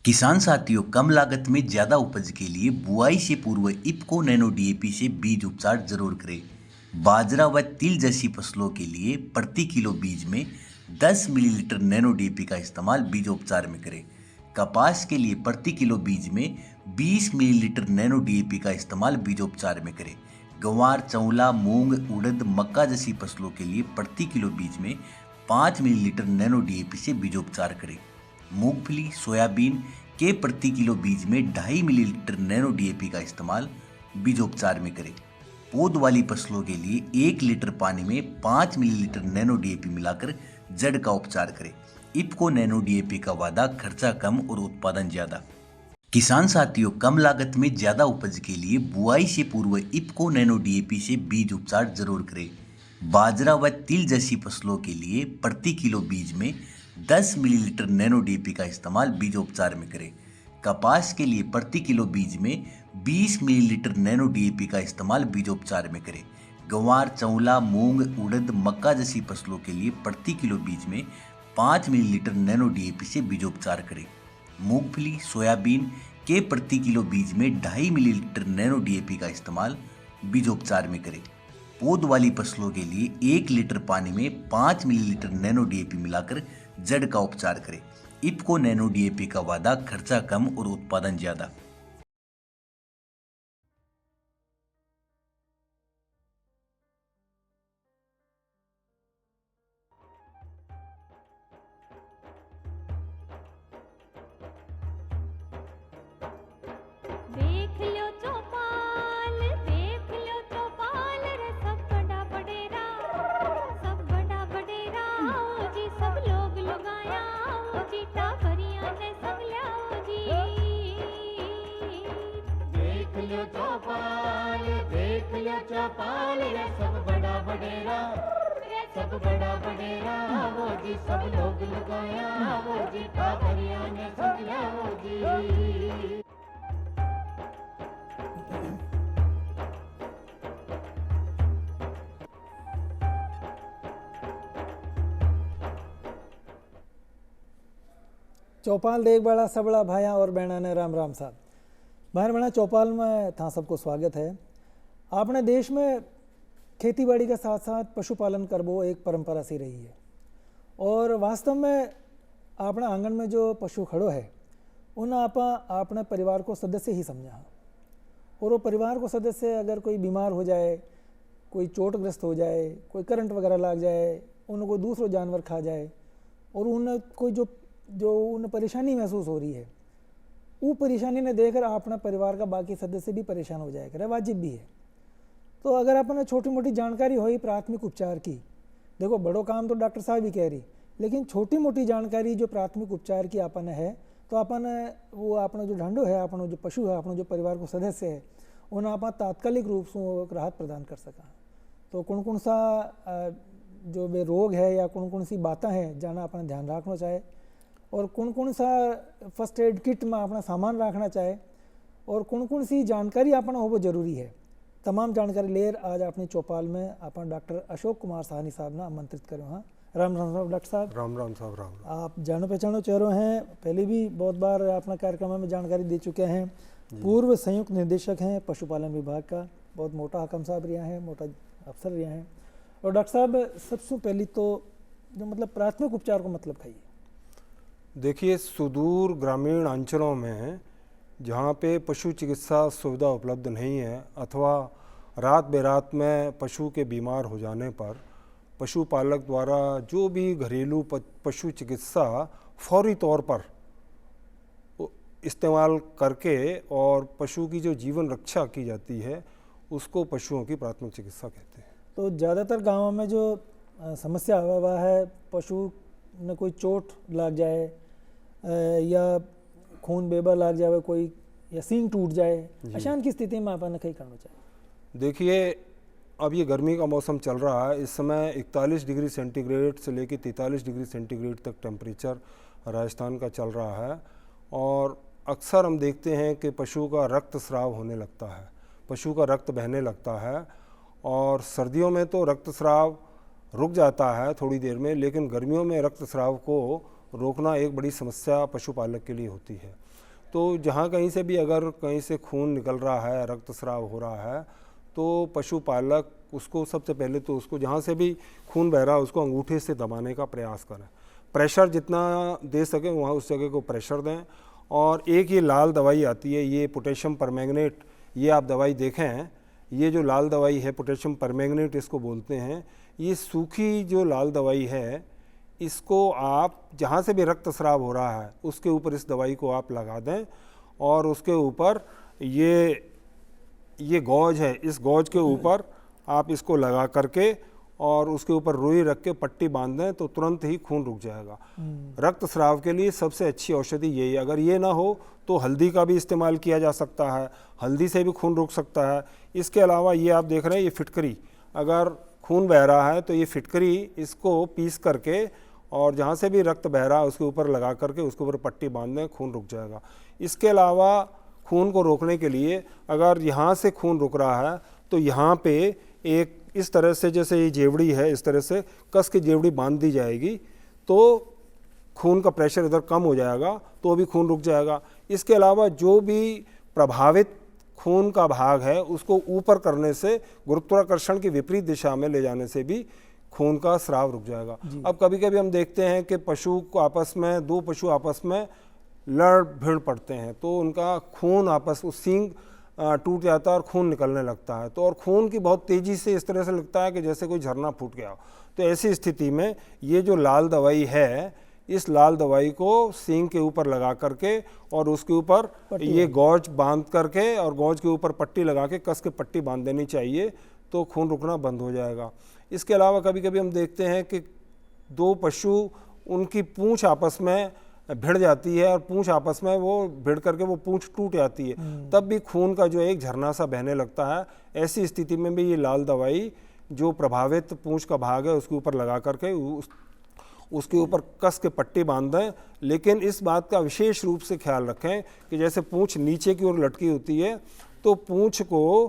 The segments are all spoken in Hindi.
किसान साथियों, कम लागत में ज्यादा उपज के लिए बुआई से पूर्व इफ्को नैनो डीएपी से बीज उपचार जरूर करें। बाजरा व तिल जैसी फसलों के लिए प्रति किलो बीज में 10 मिलीलीटर नैनो डीएपी का इस्तेमाल बीज उपचार में करें। कपास के लिए प्रति किलो बीज में 20 मिलीलीटर नैनो डीएपी का इस्तेमाल बीजोपचार में करें। गंवार, चौला, मूंग, उड़द, मक्का जैसी फसलों के लिए प्रति किलो बीज में 5 मिलीलीटर नैनो डीएपी से बीजोपचार करें। मूंगफली, सोयाबीन के प्रति किलो बीज में 2.5 मिलीलीटर नैनो डीएपी का इस्तेमाल बीजोपचार में करें। पौध वाली फसलों के लिए 1 लीटर पानी में 5 मिलीलीटर नैनो डीएपी मिलाकर जड़ का उपचार करें। इफ्को नैनो डीएपी का वादा, खर्चा कम और उत्पादन ज्यादा। किसान साथियों, कम लागत में ज्यादा उपज के लिए बुआई से पूर्व इफ्को नैनो डीएपी से बीज उपचार जरूर करें। बाजरा व तिल जैसी फसलों के लिए प्रति किलो बीज में 10 मिलीलीटर नैनो डीएपी का इस्तेमाल बीजोपचार में करें। कपास के लिए प्रति किलो बीज में 20 मिलीलीटर नैनो डीएपी का इस्तेमाल बीजोपचार में करें। गंवार, चौला, मूंग, उड़द, मक्का जैसी फसलों के लिए प्रति किलो बीज में 5 मिलीलीटर नैनो डीएपी से बीजोपचार करें। मूंगफली, सोयाबीन के प्रति किलो बीज में 2.5 मिलीलीटर नैनो डीएपी का इस्तेमाल बीजोपचार में करें। पौध वाली फसलों के लिए 1 लीटर पानी में 5 मिलीलीटर नैनो डीएपी मिलाकर जड़ का उपचार करें। इफ्को नैनो डीएपी का वादा, खर्चा कम और उत्पादन ज्यादा। देख लो चौपाल रे सब बड़ा बडेरा आओ जी, सब लोग लगाया आओ जी, टाबरिया ने सब लाओ जी। देख लो चौपाल रे सब बड़ा बडेरा आओ जी, सब लोग लगाया आओ जी, टाबरिया ने सब लाओ जी। चौपाल देख बड़ा सबड़ा भाया और बहना ने राम राम साहब। भाई बहना, चौपाल में था सबको स्वागत है। अपने देश में खेती बाड़ी के साथ साथ पशुपालन करबो एक परंपरा सी रही है, और वास्तव में अपने आंगन में जो पशु खड़ो है उन आपा अपने परिवार को सदस्य ही समझा, और वो परिवार को सदस्य अगर कोई बीमार हो जाए, कोई चोटग्रस्त हो जाए, कोई करंट वगैरह लग जाए, उन्हें कोई दूसरो जानवर खा जाए और उन्हें कोई जो उन्हें परेशानी महसूस हो रही है, वो परेशानी ने देखकर अपना परिवार का बाकी सदस्य भी परेशान हो जाया करे, वाजिब भी है। तो अगर अपने छोटी मोटी जानकारी हो प्राथमिक उपचार की, देखो बड़ो काम तो डॉक्टर साहब ही कह रही, लेकिन छोटी मोटी जानकारी जो प्राथमिक उपचार की अपन है, तो अपन वो अपना जो ढंडो है, अपना जो पशु है, अपना जो परिवार को सदस्य है, उन्हें आप तात्कालिक रूप से राहत प्रदान कर सका। तो कौन कौन सा जो बे रोग है या कौन कौन सी बातें हैं जाना अपना ध्यान रखना चाहे, और कौन कौन सा फर्स्ट एड किट में अपना सामान रखना चाहे, और कौन कौन सी जानकारी अपना हो वो जरूरी है, तमाम जानकारी लेर आज अपनी चौपाल में अपन डॉक्टर अशोक कुमार साहनी साहब ने आमंत्रित करो। हाँ, राम राम साहब डॉक्टर साहब। राम राम साहब, राम राम। आप जानो पहचानो चेहरों हैं, पहले भी बहुत बार अपना कार्यक्रम में जानकारी दे चुके हैं। पूर्व संयुक्त निदेशक हैं पशुपालन विभाग का, बहुत मोटा हकम साहब रहा हैं, मोटा अफसर रहा हैं। और डॉक्टर साहब, सबसे पहले तो जो मतलब प्राथमिक उपचार को मतलब खाइए। देखिए, सुदूर ग्रामीण अंचलों में जहाँ पे पशु चिकित्सा सुविधा उपलब्ध नहीं है, अथवा रात बेरात में पशु के बीमार हो जाने पर पशुपालक द्वारा जो भी घरेलू पशु चिकित्सा फौरी तौर पर इस्तेमाल करके और पशु की जो जीवन रक्षा की जाती है, उसको पशुओं की प्राथमिक चिकित्सा कहते हैं। तो ज़्यादातर गाँवों में जो समस्या हुआ है, पशु न कोई चोट लग जाए या खून बेबर लग जाए कोई, या सींग टूट जाए, अशान की स्थिति में अपन कहीं करना चाहिए। देखिए, अब ये गर्मी का मौसम चल रहा है, इस समय 41 डिग्री सेंटीग्रेड से लेकर 43 डिग्री सेंटीग्रेड तक टेम्परेचर राजस्थान का चल रहा है, और अक्सर हम देखते हैं कि पशु का रक्तस्राव होने लगता है, पशु का रक्त बहने लगता है, और सर्दियों में तो रक्तस्राव रुक जाता है थोड़ी देर में, लेकिन गर्मियों में रक्तस्राव को रोकना एक बड़ी समस्या पशुपालक के लिए होती है। तो जहाँ कहीं से भी अगर कहीं से खून निकल रहा है, रक्तस्राव हो रहा है, तो पशुपालक उसको सबसे पहले तो उसको जहाँ से भी खून बह रहा है उसको अंगूठे से दबाने का प्रयास करें। प्रेशर जितना दे सकें वहाँ उस जगह को प्रेशर दें। और एक ये लाल दवाई आती है, ये पोटेशियम परमैंगनेट, ये आप दवाई देखें, ये जो लाल दवाई है पोटेशियम परमैंगनेट इसको बोलते हैं। ये सूखी जो लाल दवाई है, इसको आप जहाँ से भी रक्तस्राव हो रहा है उसके ऊपर इस दवाई को आप लगा दें। और उसके ऊपर ये गौज है, इस गौज के ऊपर आप इसको लगा करके और उसके ऊपर रुई रख के पट्टी बांध दें तो तुरंत ही खून रुक जाएगा। रक्तस्राव के लिए सबसे अच्छी औषधि यही है। अगर ये ना हो तो हल्दी का भी इस्तेमाल किया जा सकता है, हल्दी से भी खून रुक सकता है। इसके अलावा ये आप देख रहे हैं, ये फिटकरी, अगर खून बह रहा है तो ये फिटकरी इसको पीस करके और जहाँ से भी रक्त बह रहा है उसके ऊपर लगा करके उसके ऊपर पट्टी बांध दें, खून रुक जाएगा। इसके अलावा खून को रोकने के लिए अगर यहाँ से खून रुक रहा है तो यहाँ पे एक इस तरह से, जैसे ये जेवड़ी है, इस तरह से कस के जेवड़ी बांध दी जाएगी तो खून का प्रेशर इधर कम हो जाएगा, तो भी खून रुक जाएगा। इसके अलावा जो भी प्रभावित खून का भाग है उसको ऊपर करने से, गुरुत्वाकर्षण की विपरीत दिशा में ले जाने से भी खून का स्राव रुक जाएगा। अब कभी कभी हम देखते हैं कि पशु को आपस में, दो पशु आपस में लड़ भिड़ पड़ते हैं तो उनका खून आपस, उस सींग टूट जाता है और खून निकलने लगता है। तो और खून की बहुत तेज़ी से इस तरह से लगता है कि जैसे कोई झरना फूट गया हो। तो ऐसी स्थिति में ये जो लाल दवाई है, इस लाल दवाई को सींग के ऊपर लगा करके और उसके ऊपर ये गौज बांध करके और गौज के ऊपर पट्टी लगा के कस के पट्टी बांध देनी चाहिए, तो खून रुकना बंद हो जाएगा। इसके अलावा कभी कभी हम देखते हैं कि दो पशु, उनकी पूंछ आपस में भिड़ जाती है और पूंछ आपस में वो भिड़ करके वो पूंछ टूट जाती है, तब भी खून का जो एक झरना सा बहने लगता है। ऐसी स्थिति में भी ये लाल दवाई जो प्रभावित पूंछ का भाग है उसके ऊपर लगा करके उसके ऊपर कस के पट्टी बांध दें। लेकिन इस बात का विशेष रूप से ख्याल रखें कि जैसे पूंछ नीचे की ओर लटकी होती है तो पूंछ को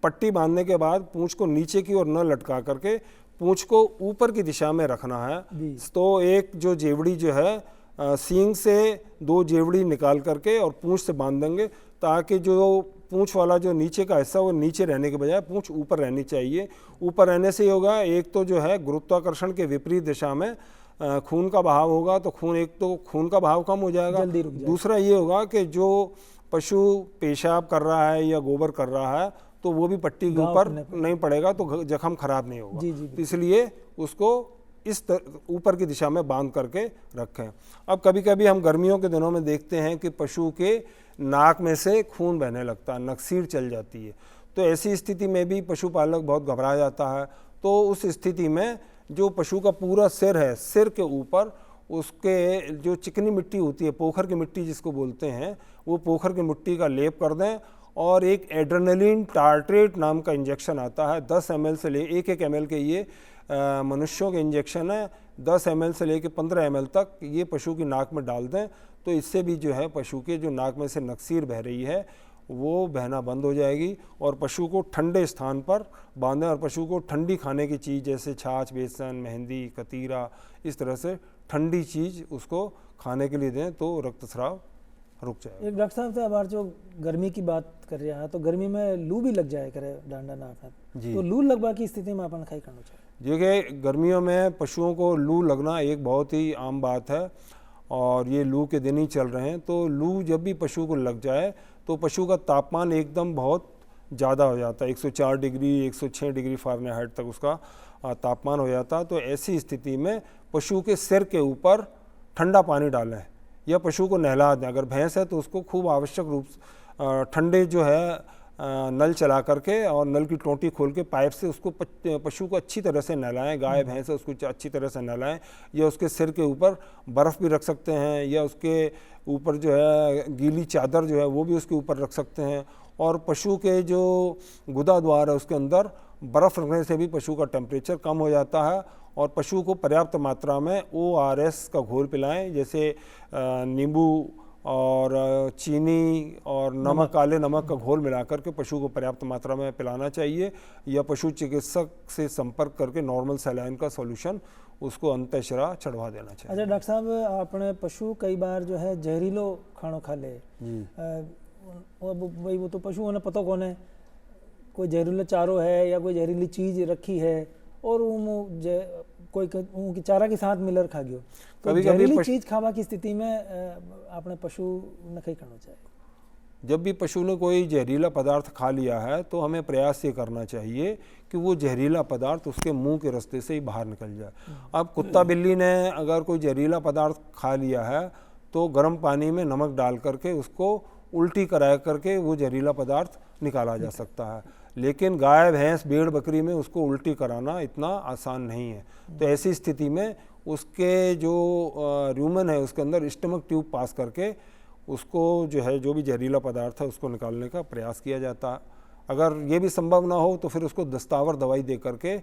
पट्टी बांधने के बाद पूंछ को नीचे की ओर न लटका करके पूंछ को ऊपर की दिशा में रखना है। तो एक जो जेवड़ी जो है सींग से दो जेवड़ी निकाल करके और पूंछ से बांध देंगे, ताकि जो पूंछ वाला जो नीचे का हिस्सा वो नीचे रहने के बजाय पूंछ ऊपर रहनी चाहिए। ऊपर रहने से ही होगा, एक तो जो है गुरुत्वाकर्षण के विपरीत दिशा में खून का बहाव होगा, तो एक तो खून का बहाव कम हो जाएगा। दूसरा ये होगा कि जो पशु पेशाब कर रहा है या गोबर कर रहा है तो वो भी पट्टी के ऊपर नहीं पड़ेगा, तो जख्म खराब नहीं होगा। इसलिए उसको इस ऊपर की दिशा में बांध करके रखें। अब कभी कभी हम गर्मियों के दिनों में देखते हैं कि पशु के नाक में से खून बहने लगता है, नक्सीर चल जाती है। तो ऐसी स्थिति में भी पशुपालक बहुत घबरा जाता है। तो उस स्थिति में जो पशु का पूरा सिर है, सिर के ऊपर उसके जो चिकनी मिट्टी होती है, पोखर की मिट्टी जिसको बोलते हैं, वो पोखर की मिट्टी का लेप कर दें। और एक एड्रेनलिन टार्ट्रेट नाम का इंजेक्शन आता है, 10 ml से ले 1 ml के ये मनुष्यों के इंजेक्शन है, 10 ml से लेकर 15 ml तक ये पशु की नाक में डाल दें। तो इससे भी जो है पशु के जो नाक में से नक्सीर बह रही है वो बहना बंद हो जाएगी। और पशु को ठंडे स्थान पर बांधें और पशु को ठंडी खाने की चीज़ जैसे छाछ, बेसन, मेहंदी, कतीरा, इस तरह से ठंडी चीज़ उसको खाने के लिए दें तो रक्तस्राव रुक जाएगा। एक डॉक्टर साहब से अब जो गर्मी की बात कर रहे हैं तो गर्मी में लू भी लग जाए करे डांडा नाक जी, तो लू लगवा की स्थिति में अपन खाई करना चाहिए। देखिए गर्मियों में पशुओं को लू लगना एक बहुत ही आम बात है और ये लू के दिन ही चल रहे हैं। तो लू जब भी पशु को लग जाए तो पशु का तापमान एकदम बहुत ज़्यादा हो जाता है, 104 डिग्री 106 डिग्री फ़ारेनहाइट तक उसका तापमान हो जाता है। तो ऐसी स्थिति में पशु के सिर के ऊपर ठंडा पानी डालें या पशु को नहला दें। अगर भैंस है तो उसको खूब आवश्यक रूप ठंडे जो है नल चला करके और नल की टोंटी खोल के पाइप से उसको पशु को अच्छी तरह से नहलाएं। गाय भैंस है उसको अच्छी तरह से नहलाएं, या उसके सिर के ऊपर बर्फ़ भी रख सकते हैं या उसके ऊपर जो है गीली चादर जो है वो भी उसके ऊपर रख सकते हैं। और पशु के जो गुदा द्वार है उसके अंदर बर्फ़ रखने से भी पशु का टेम्परेचर कम हो जाता है। और पशु को पर्याप्त मात्रा में ORS का घोल पिलाएं, जैसे नींबू और चीनी और नमक, काले नमक का घोल मिलाकर के पशु को पर्याप्त मात्रा में पिलाना चाहिए, या पशु चिकित्सक से संपर्क करके नॉर्मल सलाइन का सॉल्यूशन उसको अंतःशिरा चढ़वा देना चाहिए। अच्छा डॉक्टर साहब, आपने पशु कई बार जो है जहरीलो खानो खा ले जी भाई, वो तो पशुओं ने पता कौन है कोई जहरीला चारो है या कोई जहरीली चीज रखी है और कोई उनकी चारा के साथ मिलर खा गयो, तो कभी-कभी जहरीली चीज खावा की स्थिति में आपने पशु न कहीं करना चाहिए। जब भी पशु ने कोई जहरीला पदार्थ खा लिया है तो हमें प्रयास ये करना चाहिए कि वो जहरीला पदार्थ उसके मुंह के रास्ते से ही बाहर निकल जाए। अब कुत्ता बिल्ली ने अगर कोई जहरीला पदार्थ खा लिया है तो गर्म पानी में नमक डाल करके उसको उल्टी करा करके वो जहरीला पदार्थ निकाला जा सकता है, लेकिन गाय भैंस भेड़ बकरी में उसको उल्टी कराना इतना आसान नहीं है। तो ऐसी स्थिति में उसके जो रूमन है उसके अंदर स्टमक ट्यूब पास करके उसको जो है जो भी जहरीला पदार्थ है उसको निकालने का प्रयास किया जाता है। अगर ये भी संभव ना हो तो फिर उसको दस्तावर दवाई दे करके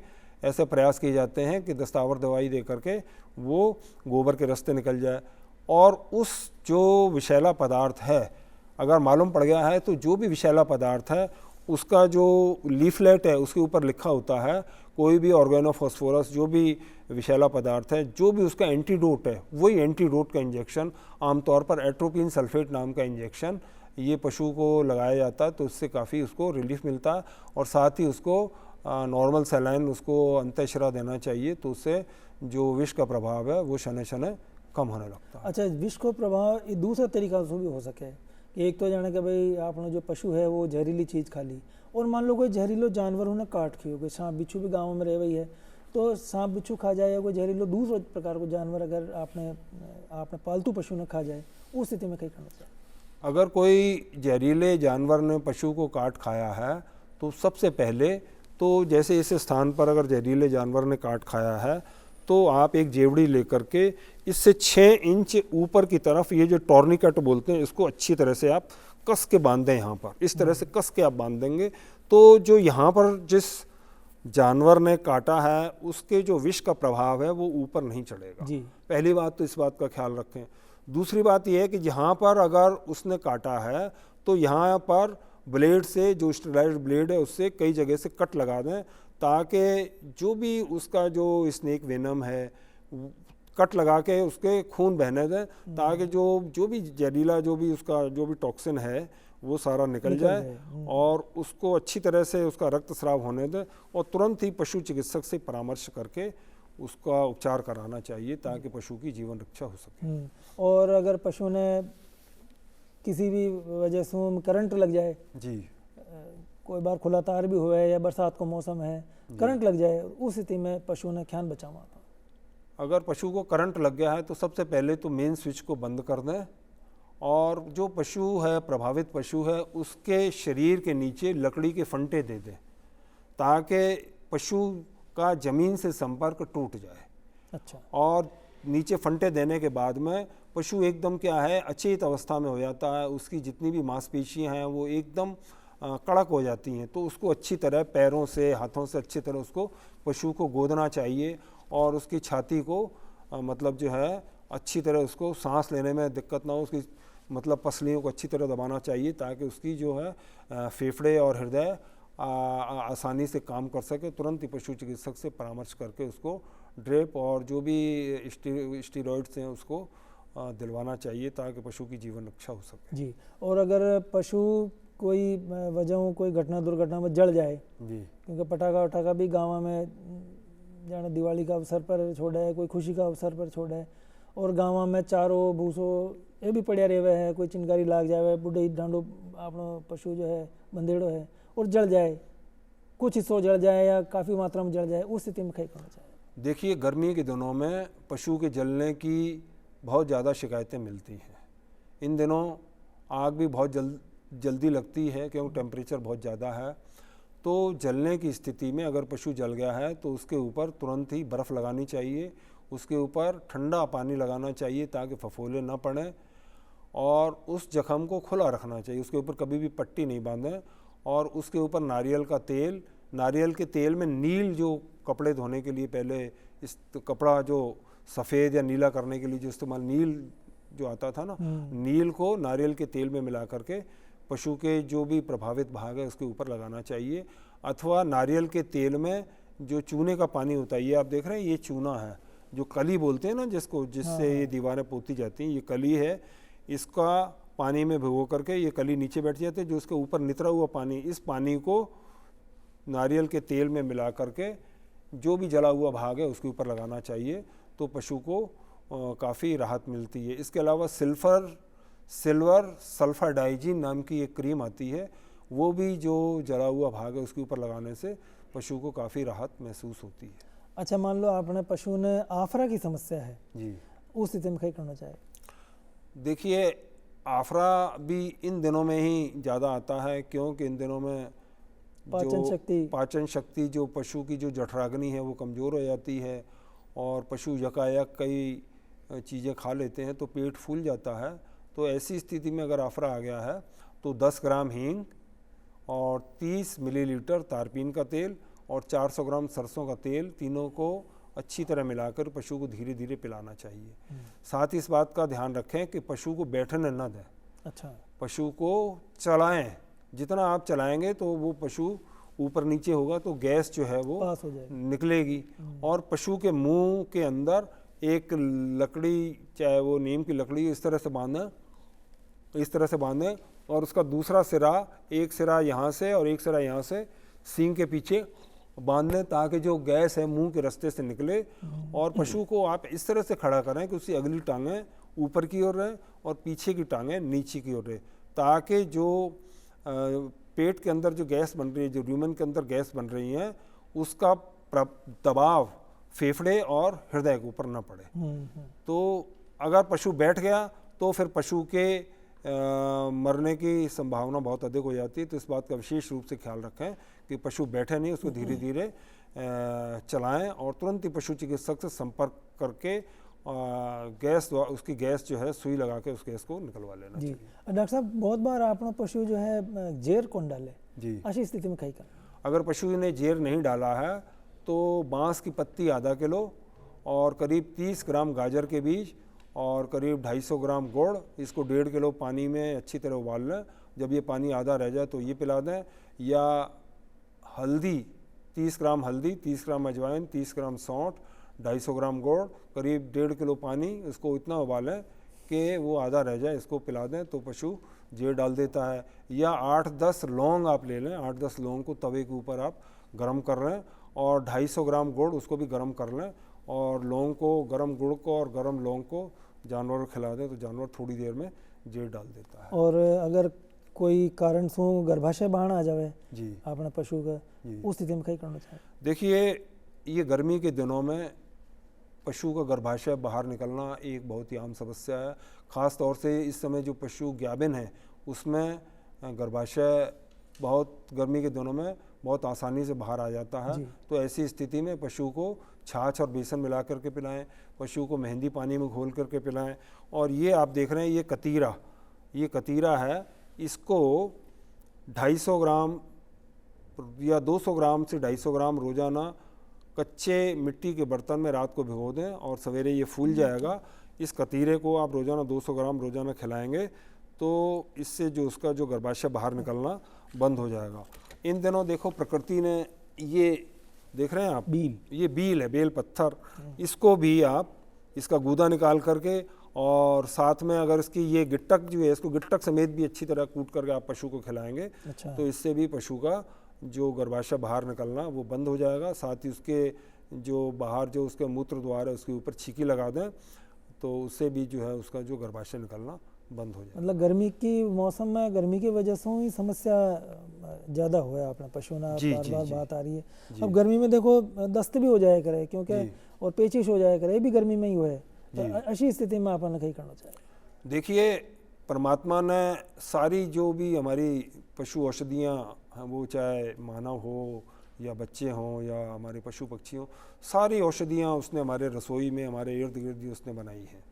ऐसे प्रयास किए जाते हैं कि दस्तावर दवाई दे करके वो गोबर के रास्ते निकल जाए। और उस जो विषैला पदार्थ है अगर मालूम पड़ गया है तो जो भी विषैला पदार्थ है उसका जो लीफलेट है उसके ऊपर लिखा होता है कोई भी ऑर्गेनोफॉस्फोरस जो भी विषैला पदार्थ है जो भी उसका एंटीडोट है वही एंटीडोट का इंजेक्शन आमतौर पर एट्रोपिन सल्फेट नाम का इंजेक्शन ये पशु को लगाया जाता है, तो इससे काफ़ी उसको रिलीफ मिलता है और साथ ही उसको नॉर्मल सलाइन उसको अंतःशिरा देना चाहिए, तो उससे जो विष का प्रभाव है वो शनै शनै कम होने लगता है। अच्छा, विष को प्रभाव ये दूसरा तरीका से भी हो सके कि एक तो जाने कि भाई आपने जो पशु है वो जहरीली चीज़ खा ली और मान लो कोई जहरीलो जानवर उन्हें काट खियो, कोई सांप बिच्छू भी गाँव में रह रही है तो सांप बिच्छू खा जाए या कोई जहरीलो दूसरे प्रकार को जानवर अगर आपने पालतू पशु ने खा जाए उस स्थिति में कहीं करना चाहिए। अगर कोई जहरीले जानवर ने पशु को काट खाया है तो सबसे पहले तो जैसे इस स्थान पर अगर जहरीले जानवर ने काट खाया है तो आप एक जेवड़ी लेकर के इससे 6 इंच ऊपर की तरफ ये जो टॉर्निकेट बोलते हैं इसको अच्छी तरह से आप कस के बांध दें। यहाँ पर इस तरह से कस के आप बांध देंगे तो जो यहाँ पर जिस जानवर ने काटा है उसके जो विष का प्रभाव है वो ऊपर नहीं चढ़ेगा जी। पहली बात तो इस बात का ख्याल रखें। दूसरी बात यह है कि जहाँ पर अगर उसने काटा है तो यहाँ पर ब्लेड से जो स्टेरलाइज्ड ब्लेड है उससे कई जगह से कट लगा दें ताकि जो भी उसका जो स्नेक वेनम है कट लगा के उसके खून बहने दें ताकि जो भी जहरीला जो भी उसका जो भी टॉक्सिन है वो सारा निकल जाए और उसको अच्छी तरह से उसका रक्तस्राव होने दें और तुरंत ही पशु चिकित्सक से परामर्श करके उसका उपचार कराना चाहिए ताकि पशु की जीवन रक्षा हो सके। और अगर पशु ने किसी भी वजह से करंट लग जाए जी, कोई बार खुला तार भी हुआ है या बरसात का मौसम है करंट लग जाए उस स्थिति में पशु ने ख्याल बचावा। अगर पशु को करंट लग गया है तो सबसे पहले तो मेन स्विच को बंद कर दें और जो पशु है प्रभावित पशु है उसके शरीर के नीचे लकड़ी के फंटे दे दें ताकि पशु का जमीन से संपर्क टूट जाए। अच्छा। और नीचे फंटे देने के बाद में पशु एकदम क्या है अचेत अवस्था में हो जाता है, उसकी जितनी भी मांसपेशियां हैं वो एकदम कड़क हो जाती हैं, तो उसको अच्छी तरह पैरों से हाथों से अच्छी तरह उसको पशु को गोदना चाहिए और उसकी छाती को मतलब जो है अच्छी तरह उसको सांस लेने में दिक्कत ना हो, उसकी मतलब पसलियों को अच्छी तरह दबाना चाहिए ताकि उसकी जो है फेफड़े और हृदय आसानी से काम कर सके। तुरंत ही पशु चिकित्सक से परामर्श करके उसको ड्रिप और जो भी स्टीरॉइड्स हैं उसको दिलवाना चाहिए ताकि पशु की जीवन रक्षा हो सके। जी। और अगर पशु कोई वजह कोई घटना दुर्घटना में जल जाए जी, क्योंकि पटाखा वटाखा भी गाँव में जाने दिवाली का अवसर पर छोड़ा है, कोई खुशी का अवसर पर छोड़ा है और गाँव में चारो भूसो ये भी पड़िया रहे है, कोई चिनकारी लाग जाए बुढ़े ढांडो अपना पशु जो है बंदेड़ो है और जल जाए, कुछ हिस्सों जल जाए या काफ़ी मात्रा में जल जाए, उस स्थिति में क्या करना चाहिए? देखिए गर्मी के दिनों में पशु के जलने की बहुत ज़्यादा शिकायतें मिलती हैं। इन दिनों आग भी बहुत जल्दी लगती है क्योंकि टेम्परेचर बहुत ज़्यादा है, तो जलने की स्थिति में अगर पशु जल गया है तो उसके ऊपर तुरंत ही बर्फ़ लगानी चाहिए, उसके ऊपर ठंडा पानी लगाना चाहिए ताकि फफोले ना पड़ें और उस जख्म को खुला रखना चाहिए, उसके ऊपर कभी भी पट्टी नहीं बांधें और उसके ऊपर नारियल का तेल, नारियल के तेल में नील जो कपड़े धोने के लिए पहले इस कपड़ा जो सफ़ेद या नीला करने के लिए जो इस्तेमाल नील जो आता था ना, नील को नारियल के तेल में मिला करके पशु के जो भी प्रभावित भाग है उसके ऊपर लगाना चाहिए। अथवा नारियल के तेल में जो चूने का पानी होता है, ये आप देख रहे हैं ये चूना है, जो कली बोलते हैं ना जिसको, जिससे ये दीवारें पोती जाती हैं, ये कली है। इसका पानी में भिगो करके ये कली नीचे बैठ जाती है। जो उसके ऊपर नितरा हुआ पानी, इस पानी को नारियल के तेल में मिला करके जो भी जला हुआ भाग है उसके ऊपर लगाना चाहिए, तो पशु को काफ़ी राहत मिलती है। इसके अलावा सिल्वर सल्फर डाइजीन नाम की एक क्रीम आती है, वो भी जो जला हुआ भाग है उसके ऊपर लगाने से पशु को काफ़ी राहत महसूस होती है। अच्छा, मान लो आपने पशु ने आफरा की समस्या है जी, उस स्थिति में क्या करना चाहिए? देखिए आफरा भी इन दिनों में ही ज़्यादा आता है, क्योंकि इन दिनों में पाचन शक्ति जो पशु की जो जठराग्नि है वो कमज़ोर हो जाती है, और पशु यकायक कई चीज़ें खा लेते हैं तो पेट फूल जाता है। तो ऐसी स्थिति में अगर आफरा आ गया है तो 10 ग्राम हींग और 30 मिलीलीटर तारपीन का तेल और 400 ग्राम सरसों का तेल, तीनों को अच्छी तरह मिलाकर पशु को धीरे धीरे पिलाना चाहिए। साथ ही इस बात का ध्यान रखें कि पशु को बैठने न दें। अच्छा, पशु को चलाएं, जितना आप चलाएंगे तो वो पशु ऊपर नीचे होगा तो गैस जो है वो पास हो जाएगी, निकलेगी। और पशु के मुंह के अंदर एक लकड़ी, चाहे वो नीम की लकड़ी, इस तरह से बांधें और उसका दूसरा सिरा, एक सिरा यहाँ से और एक सिरा यहाँ से सींग के पीछे बांध लें, ताकि जो गैस है मुंह के रास्ते से निकले। और पशु को आप इस तरह से खड़ा करें कि उसकी अगली टांगें ऊपर की ओर रहें और पीछे की टांगें नीचे की ओर रहें, ताकि जो पेट के अंदर जो गैस बन रही है, जो रूमेन के अंदर गैस बन रही है, उसका दबाव फेफड़े और हृदय के ऊपर न पड़े। तो अगर पशु बैठ गया तो फिर पशु के मरने की संभावना बहुत अधिक हो जाती है। तो इस बात का विशेष रूप से ख्याल रखें कि पशु बैठे नहीं, उसको धीरे धीरे चलाएं और तुरंत ही पशु चिकित्सक से संपर्क करके उसकी गैस जो है सुई लगा के उस गैस को निकलवा लेना चाहिए। डॉक्टर साहब, बहुत बार आपने पशु जो है जेर कौन डाले जी, ऐसी स्थिति में क्या करना? अगर पशु ने जेर नहीं डाला है तो बांस की पत्ती आधा किलो और करीब 30 ग्राम गाजर के बीज और करीब 250 ग्राम गुड़, इसको 1.5 किलो पानी में अच्छी तरह उबाल लें। जब ये पानी आधा रह जाए तो ये पिला दें। या हल्दी, 30 ग्राम हल्दी, 30 ग्राम अजवाइन, 30 ग्राम सौंठ, 250 ग्राम गुड़, करीब 1.5 किलो पानी, इसको इतना उबालें कि वो आधा रह जाए, इसको पिला दें तो पशु जेर डाल देता है। या 8-10 लौंग आप ले लें, 8-10 लौंग को तवे के ऊपर आप गर्म कर लें और 250 ग्राम गुड़ उसको भी गर्म कर लें और लौंग को, गर्म गुड़ को और गर्म लौंग को जानवर को खिला दें तो जानवर थोड़ी देर में जेर डाल देता है। और अगर कोई कारण से गर्भाशय बाहर आ जाए जी, अपने पशु का, उस स्थिति में क्या करना चाहिए? देखिए ये गर्मी के दिनों में पशु का गर्भाशय बाहर निकलना एक बहुत ही आम समस्या है। ख़ास तौर से इस समय जो पशु ज्ञाबिन है उसमें गर्भाशय बहुत गर्मी के दिनों में बहुत आसानी से बाहर आ जाता है। तो ऐसी स्थिति में पशु को छाछ और बेसन मिला करके पिलाएं, पशु को मेहंदी पानी में घोल करके पिलाएं। और ये आप देख रहे हैं ये कतीरा है, इसको 250 ग्राम या 200 ग्राम से 250 ग्राम रोज़ाना कच्चे मिट्टी के बर्तन में रात को भिगो दें और सवेरे ये फूल जाएगा। इस कतीरे को आप रोज़ाना 200 ग्राम रोज़ाना खिलाएंगे तो इससे जो उसका जो गर्भाशय बाहर निकलना बंद हो जाएगा। इन दिनों देखो प्रकृति ने, ये देख रहे हैं आप, ये बील है, बेल पत्थर, इसको भी आप इसका गूदा निकाल करके और साथ में अगर इसकी ये गिट्टक जो है, इसको गिट्टक समेत भी अच्छी तरह कूट करके आप पशु को खिलाएंगे। अच्छा। तो इससे भी पशु का जो गर्भाशय बाहर निकलना वो बंद हो जाएगा। साथ ही उसके जो बाहर जो उसके मूत्र द्वार है उसके ऊपर छींकी लगा दें तो उससे भी जो है उसका जो गर्भाशय निकलना बंद हो जाए। मतलब गर्मी की मौसम में गर्मी की वजह से ही समस्या ज़्यादा हुआ है अपने पशु ना, बार बात आ रही है। अब गर्मी में देखो दस्त भी हो जाया करे क्योंकि और पेचिश हो जाया करे, ये भी गर्मी में ही हुआ है। तो ऐसी स्थिति में आपने क्या करना चाहिए? देखिए परमात्मा ने सारी जो भी हमारी पशु औषधियाँ हैं, वो चाहे मानव हो या बच्चे हों या हमारे पशु पक्षी हों, सारी औषधियाँ उसने हमारे रसोई में, हमारे इर्द गिर्द उसने बनाई हैं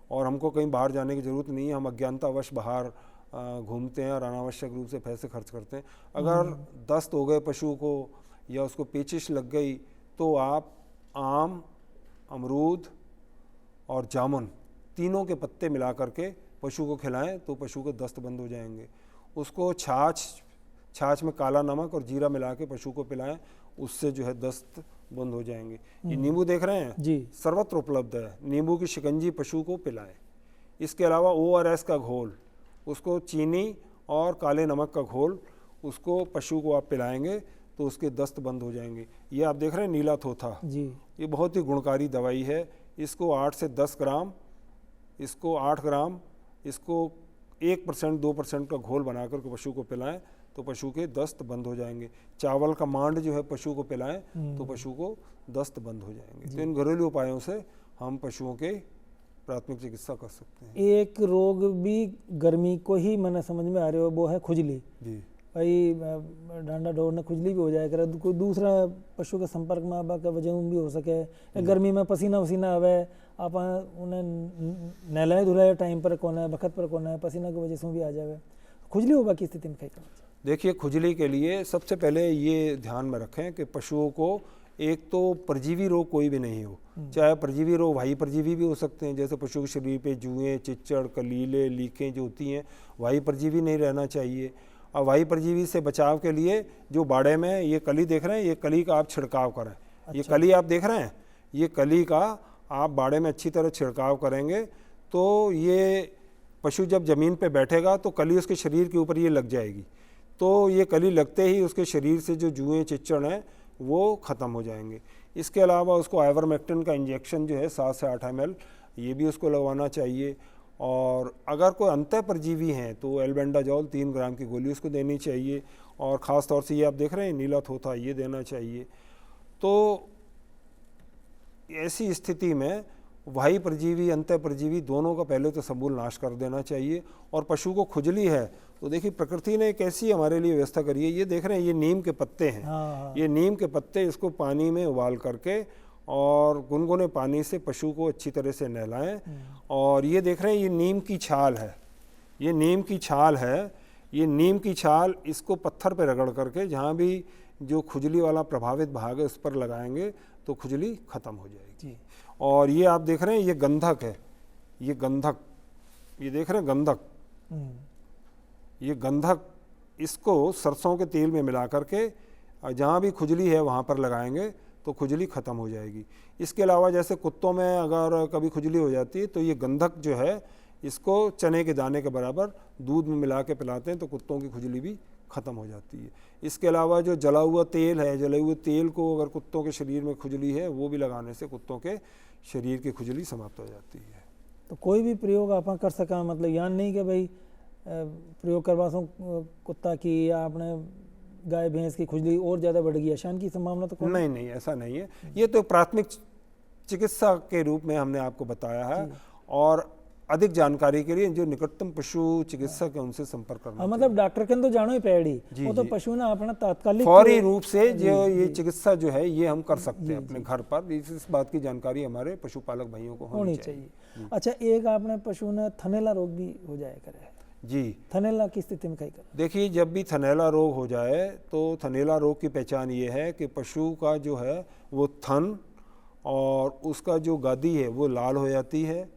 और हमको कहीं बाहर जाने की ज़रूरत नहीं है। हम अज्ञानतावश बाहर घूमते हैं और अनावश्यक रूप से पैसे खर्च करते हैं। अगर दस्त हो गए पशु को या उसको पेचिश लग गई तो आप आम, अमरूद और जामुन तीनों के पत्ते मिला करके पशु को खिलाएं तो पशु के दस्त बंद हो जाएंगे। उसको छाछ में काला नमक और जीरा मिला के पशु को पिलाएं, उससे जो है दस्त बंद हो जाएंगे। ये नींबू देख रहे हैं जी। सर्वत्र उपलब्ध है। नींबू की शिकंजी पशु को पिलाएं। इसके अलावा ORS का घोल, उसको चीनी और काले नमक का घोल, उसको पशु को आप पिलाएंगे तो उसके दस्त बंद हो जाएंगे। ये आप देख रहे हैं नीला थोथा, जी। ये बहुत ही गुणकारी दवाई है। इसको 8 से 10 ग्राम, इसको 8 ग्राम, इसको 1% 2% का घोल बना कर के पशु को पिलाएं तो पशु के दस्त बंद हो जाएंगे। चावल का मांड जो है पशु को पिलाएं तो पशु को दस्त बंद हो जाएंगे। तो इन घरेलू उपायों से हम पशुओं के प्राथमिक चिकित्सा कर सकते हैं। एक रोग भी गर्मी को ही मैंने समझ में आ रही हो, वो है खुजली। जी भाई डांडा ढोरने खुजली भी हो जाए करे, कोई दूसरा पशु के संपर्क में आबा के वजह भी हो सके, या गर्मी में पसीना वसीना आवे, आप उन्हें नहलाए धुलाए टाइम पर कौन है, वक्त पर कौन है, पसीना की वजह से भी आ जाए, खुजली होगा की स्थिति में क्या करना चाहिए? देखिए, खुजली के लिए सबसे पहले ये ध्यान में रखें कि पशुओं को एक तो परजीवी रोग कोई भी नहीं हो। चाहे परजीवी रोग वायु परजीवी भी हो सकते हैं, जैसे पशु के शरीर पे जुएं, चिच्चड़, कलीले, लीकें जो होती हैं, वायु परजीवी नहीं रहना चाहिए। और वायु परजीवी से बचाव के लिए जो बाड़े में ये कली देख रहे हैं, ये कली का आप छिड़काव करें। ये कली आप देख रहे हैं, ये कली का आप बाड़े में अच्छी तरह छिड़काव करेंगे तो ये पशु जब ज़मीन पे बैठेगा तो कली उसके शरीर के ऊपर ये लग जाएगी। तो ये कली लगते ही उसके शरीर से जो जुएं चिच्चड़ हैं वो ख़त्म हो जाएंगे। इसके अलावा उसको आइवरमेक्टिन का इंजेक्शन जो है 7 से 8 ml ये भी उसको लगवाना चाहिए। और अगर कोई अंतः परजीवी हैं तो एल्बेंडाजोल 3 ग्राम की गोली उसको देनी चाहिए। और ख़ास तौर से ये आप देख रहे हैं नीला थोथा, ये देना चाहिए। तो ऐसी स्थिति में वायु परजीवी अंतः परजीवी दोनों का पहले तो समूल नाश कर देना चाहिए। और पशु को खुजली है तो देखिए प्रकृति ने कैसी हमारे लिए व्यवस्था करी है। ये देख रहे हैं ये नीम के पत्ते हैं। हाँ। ये नीम के पत्ते, इसको पानी में उबाल करके और गुनगुने पानी से पशु को अच्छी तरह से नहलाएं। और ये देख रहे हैं ये नीम की छाल है, ये नीम की छाल है। ये नीम की छाल इसको पत्थर पे रगड़ करके जहाँ भी जो खुजली वाला प्रभावित भाग है उस पर लगाएंगे तो खुजली ख़त्म हो जाएगी। और ये आप देख रहे हैं ये गंधक है, ये गंधक, ये देख रहे हैं गंधक, ये गंधक, इसको सरसों के तेल में मिला करके जहाँ भी खुजली है वहाँ पर लगाएंगे तो खुजली ख़त्म हो जाएगी। इसके अलावा जैसे कुत्तों में अगर कभी खुजली हो जाती है तो ये गंधक जो है इसको चने के दाने के बराबर दूध में मिला के पिलाते हैं तो कुत्तों की खुजली भी ख़त्म हो जाती है। इसके अलावा जो जला हुआ तेल है, जले हुए तेल को अगर कुत्तों के शरीर में खुजली है वो भी लगाने से कुत्तों के शरीर की खुजली समाप्त हो जाती है। तो कोई भी प्रयोग आप कर सका, मतलब यान नहीं कि भाई प्रयोग करवा सो कुत्ता की या आपने गाय भैंस की खुजली और ज़्यादा बढ़ गई, अशान की संभावना तो नहीं नहीं, ऐसा नहीं है। ये तो प्राथमिक चिकित्सा के रूप में हमने आपको बताया है। और अधिक जानकारी के लिए जो निकटतम पशु चिकित्सक है उनसे संपर्क करना। मतलब डॉक्टर के तो जानो ही पैड़ी, वो तो पशु ना अपना तात्कालिक फौरी रूप से जो ये चिकित्सा जो है ये हम कर सकते हैं अपने घर पर। इस बात की जानकारी हमारे पशुपालक भाइयों को होनी चाहिए। अच्छा, एक आपने पशु ने थनैला रोग भी हो जाए करे जी। थनैला की स्थिति में क्या करना? देखिए, जब भी थनैला रोग हो जाए तो थनैला रोग की पहचान ये है कि पशु का जो है वो थन और उसका जो गादी है वो लाल हो जाती है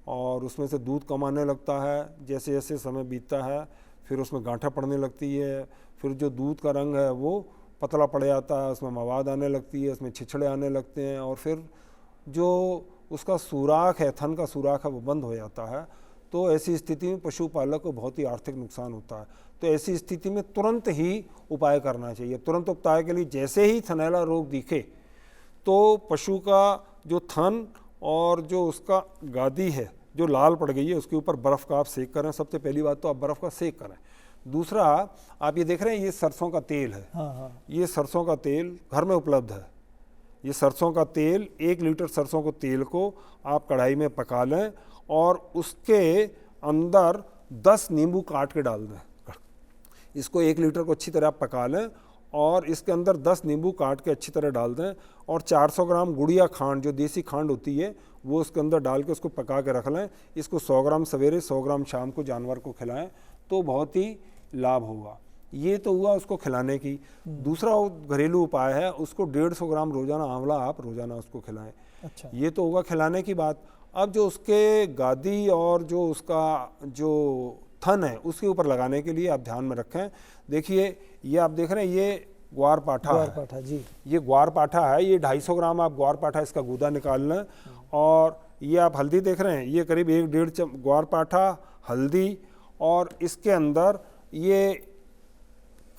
और उसमें से दूध कम आने लगता है। जैसे जैसे समय बीतता है फिर उसमें गांठें पड़ने लगती है, फिर जो दूध का रंग है वो पतला पड़ जाता है, उसमें मवाद आने लगती है, उसमें छिछड़े आने लगते हैं और फिर जो उसका सुराख है, थन का सुराख है वो बंद हो जाता है। तो ऐसी स्थिति में पशुपालक को बहुत ही आर्थिक नुकसान होता है। तो ऐसी स्थिति में तुरंत ही उपाय करना चाहिए। तुरंत उपाय के लिए जैसे ही थनैला रोग दिखे तो पशु का जो थन और जो उसका गादी है जो लाल पड़ गई है उसके ऊपर बर्फ़ का आप सेक करें। सबसे पहली बात तो आप बर्फ़ का सेक करें। दूसरा, आप ये देख रहे हैं ये सरसों का तेल है। हाँ। ये सरसों का तेल घर में उपलब्ध है। ये सरसों का तेल 1 लीटर सरसों के तेल को आप कढ़ाई में पका लें और उसके अंदर 10 नींबू काट के डाल दें। इसको 1 लीटर को अच्छी तरह पका लें और इसके अंदर 10 नींबू काट के अच्छी तरह डाल दें और 400 ग्राम गुड़िया खांड जो देसी खांड होती है वो उसके अंदर डाल के उसको पका के रख लें। इसको 100 ग्राम सवेरे 100 ग्राम शाम को जानवर को खिलाएं तो बहुत ही लाभ होगा। ये तो हुआ उसको खिलाने की। दूसरा घरेलू उपाय है, उसको 150 ग्राम रोजाना आंवला आप रोजाना उसको खिलाएं। अच्छा, ये तो होगा खिलाने की बात। अब जो उसके गादी और जो उसका जो थन है उसके ऊपर लगाने के लिए आप ध्यान में रखें। देखिए, ये आप देख रहे हैं ये ग्वार पाठा ग्वार है। पाठा जी। ये ग्वार पाठा है, ये 250 ग्राम आप ग्वार पाठा इसका गूदा निकाल लें। और ये आप हल्दी देख रहे हैं, ये करीब 1-1.5 ग्वार पाठा हल्दी, और इसके अंदर ये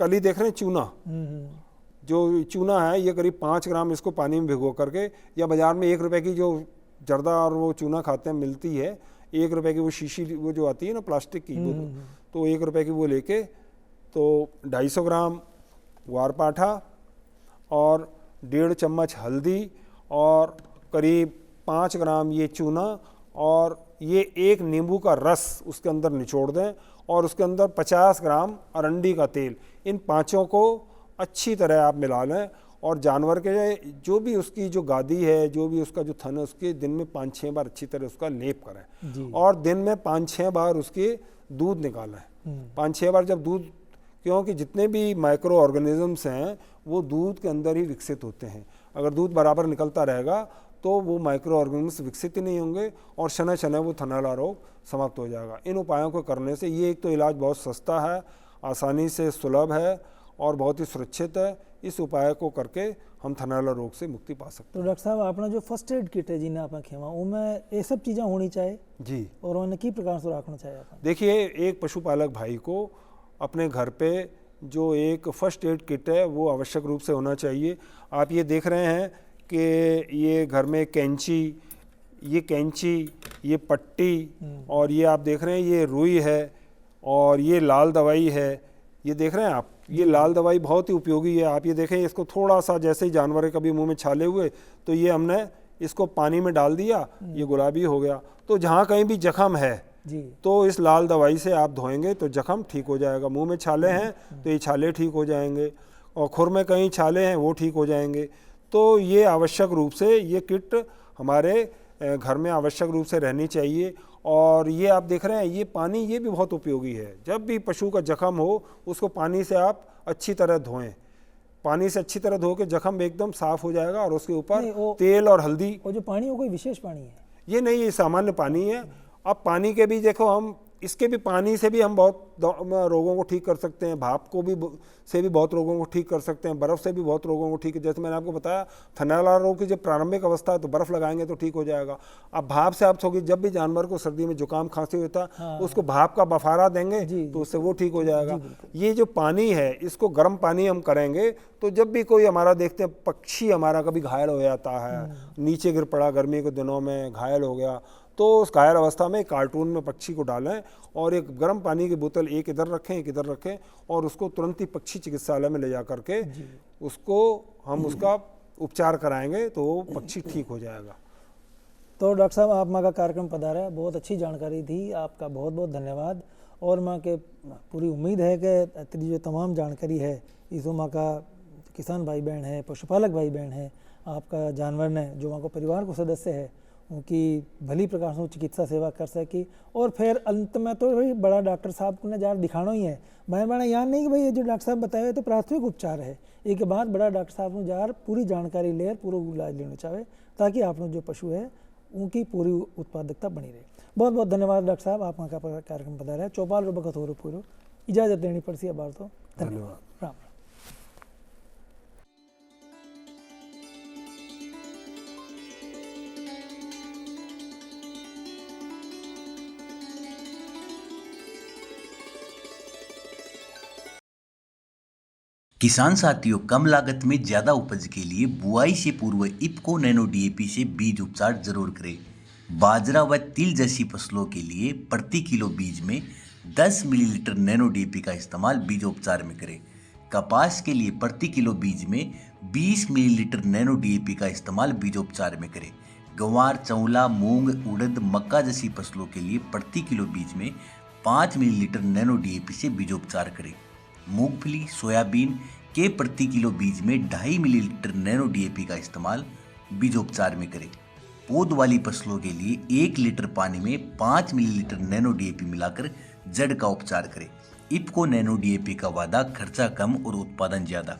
कली देख रहे हैं चूना, जो चूना है ये करीब 5 ग्राम इसको पानी में भिगो करके, या बाज़ार में 1 रुपए की जो जर्दा और वो चूना खाते हैं मिलती है, 1 रुपए की वो शीशी वो जो आती है ना प्लास्टिक की, वो तो 1 रुपए की वो लेके, तो 250 ग्राम ग्वार पाठा और 1.5 चम्मच हल्दी और करीब 5 ग्राम ये चूना, और ये 1 नींबू का रस उसके अंदर निचोड़ दें, और उसके अंदर 50 ग्राम अरंडी का तेल, इन पाँचों को अच्छी तरह आप मिला लें। और जानवर के जो भी उसकी जो गादी है, जो भी उसका जो थन है, उसके दिन में 5-6 बार अच्छी तरह उसका लेप करें, और दिन में 5-6 बार उसके दूध निकालें। 5-6 बार जब दूध, क्योंकि जितने भी माइक्रो ऑर्गेनिजम्स हैं वो दूध के अंदर ही विकसित होते हैं। अगर दूध बराबर निकलता रहेगा तो वो माइक्रो ऑर्गेनिजम्स विकसित ही नहीं होंगे, और शनै शनै वो थनैला रोग समाप्त हो जाएगा। इन उपायों को करने से ये एक तो इलाज बहुत सस्ता है, आसानी से सुलभ है और बहुत ही सुरक्षित है। इस उपाय को करके हम थनैला रोग से मुक्ति पा सकते तो डॉक्टर साहब अपना जो फर्स्ट एड किट है जिन्हें आपने खेमा उनमें ये सब चीज़ें होनी चाहिए हैं जी। और उन्हें की प्रकार से रखना चाहिए आपने? देखिए, एक पशुपालक भाई को अपने घर पे जो एक फर्स्ट एड किट है वो आवश्यक रूप से होना चाहिए। आप ये देख रहे हैं कि ये घर में कैंची, ये पट्टी, और ये आप देख रहे हैं ये रुई है, और ये लाल दवाई है। ये देख रहे हैं आप, ये लाल दवाई बहुत ही उपयोगी है। आप ये देखें, इसको थोड़ा सा जैसे ही जानवर के कभी मुंह में छाले हुए तो ये हमने इसको पानी में डाल दिया, ये गुलाबी हो गया। तो जहाँ कहीं भी जख्म है जी। तो इस लाल दवाई से आप धोएंगे तो जख्म ठीक हो जाएगा। मुंह में छाले हैं तो ये छाले ठीक हो जाएंगे, और खुर में कहीं छाले हैं वो ठीक हो जाएंगे। तो ये आवश्यक रूप से ये किट हमारे घर में आवश्यक रूप से रहनी चाहिए। और ये आप देख रहे हैं, ये पानी ये भी बहुत उपयोगी है। जब भी पशु का जख्म हो उसको पानी से आप अच्छी तरह धोएं, पानी से अच्छी तरह धो के जख्म एकदम साफ हो जाएगा, और उसके ऊपर तेल और हल्दी। वो जो पानी वो कोई विशेष पानी है? ये नहीं, ये सामान्य पानी है। अब पानी के भी देखो, हम इसके भी पानी से भी हम बहुत रोगों को ठीक कर सकते हैं, भाप को भी से भी बहुत रोगों को ठीक कर सकते हैं, बर्फ़ से भी बहुत रोगों को ठीक है। जैसे मैंने आपको बताया, थनैला रोग की जब प्रारंभिक अवस्था है तो बर्फ़ लगाएंगे तो ठीक हो जाएगा। अब भाप से आप सोचिए, जब भी जानवर को सर्दी में जुकाम खांसी होता है उसको भाप का बफारा देंगे तो उससे वो ठीक हो जाएगा। ये जो पानी है इसको गर्म पानी हम करेंगे तो जब भी कोई हमारा देखते हैं पक्षी हमारा कभी घायल हो जाता है, नीचे गिर पड़ा गर्मी के दिनों में घायल हो गया, तो उस घायल अवस्था में कार्टून में पक्षी को डालें और एक गर्म पानी की बोतल एक इधर रखें एक इधर रखें, और उसको तुरंत ही पक्षी चिकित्सालय में ले जा करके उसको हम उसका उपचार कराएंगे तो वो पक्षी ठीक हो जाएगा। तो डॉक्टर साहब, आप माँ का कार्यक्रम पधारा, बहुत अच्छी जानकारी दी, आपका बहुत बहुत धन्यवाद। और माँ के पूरी उम्मीद है कि तेरी जो तमाम जानकारी है इसो माँ का किसान भाई बहन है, पशुपालक भाई बहन है, आपका जानवर ने जो माँ को परिवार को सदस्य है उनकी भली प्रकार से चिकित्सा सेवा कर सकी। और फिर अंत में तो भाई बड़ा डॉक्टर साहब को ने जार दिखाना ही है, बड़ा याद नहीं कि भाई ये जो डॉक्टर साहब बताए तो प्राथमिक उपचार है, एक बाद बड़ा डॉक्टर साहब को जार पूरी जानकारी ले पूरा इलाज लेना चाहे ताकि आप जो पशु है उनकी पूरी उत्पादकता बनी रहे। बहुत बहुत धन्यवाद डॉक्टर साहब, आप वहाँ का कार्यक्रम बता रहे चौपाल रो बखत हो रो पूरा इजाज़त देनी पड़ सी बार तो धन्यवाद। राम। किसान साथियों, कम लागत में ज़्यादा उपज के लिए बुआई से पूर्व इफ्को नैनो डीएपी से बीज उपचार जरूर करें। बाजरा व तिल जैसी फसलों के लिए प्रति किलो बीज में 10 मिलीलीटर नैनो डीएपी का इस्तेमाल बीजोपचार में करें। कपास के लिए प्रति किलो बीज में 20 मिलीलीटर नैनो डीएपी का इस्तेमाल बीजोपचार में करें। गंवार, चौला, मूंग, उड़द, मक्का जैसी फसलों के लिए प्रति किलो बीज में 5 मिलीलीटर नैनो डीएपी से बीजोपचार करें। मूंगफली, सोयाबीन के प्रति किलो बीज में 2.5 मिलीलीटर नैनो डीएपी का इस्तेमाल बीजोपचार में करें। पौध वाली फसलों के लिए 1 लीटर पानी में 5 मिलीलीटर नैनो डीएपी मिलाकर जड़ का उपचार करें। इफ्को नैनो डीएपी का वादा, खर्चा कम और उत्पादन ज़्यादा।